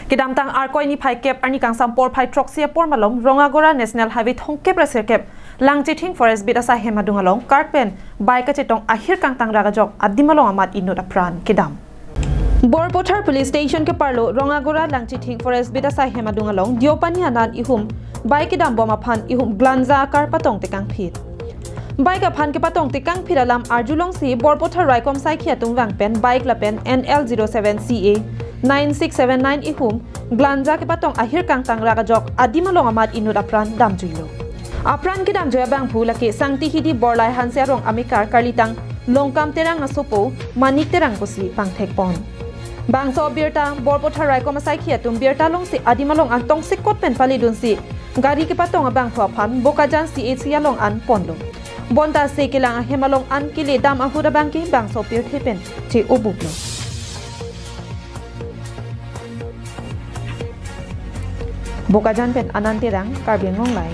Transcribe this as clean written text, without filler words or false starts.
Kidam tang arkoi ni phai kep ani kang sampor phai troxia por malom Rongagora National Highway thongkep reser kep Langchiting Forest bit asa hemadung along Karpen bike chetong ahir kang tang raga jok adimalong amat inut apran kidam. Borpothar Police Station ke parlo Rongagora Langchiting Forest bit asa hemadung along Diopani anan ihum bike kidam boma phan ihum glanza kar patong tekang phit. Bike phan ke patong tekang phit alam arjulong si Borpothar Raikom sai khiatung wang pen bike la pen NL07CA 9679 ihum glanza ke patong ahir kang tang raga jok adimalong amat inut apran damjuilo. Apran kidam joya bang phula ke sangti hidi borlai hanse rong amikar karlitang longkam terang asopo manik terang kosi pangthek pon. Bang so birta Borpothar Raikom sai khiatum birta long si adimalong antong sikot pen pali dun si gari ke patong abang phwa phan bokajan CHC along an ponlo. Bonta se kilang hemalong an kile dam ahuda bangki bang so bir thepen che obuklo. Bokajan pen ananterang karbin ngonglai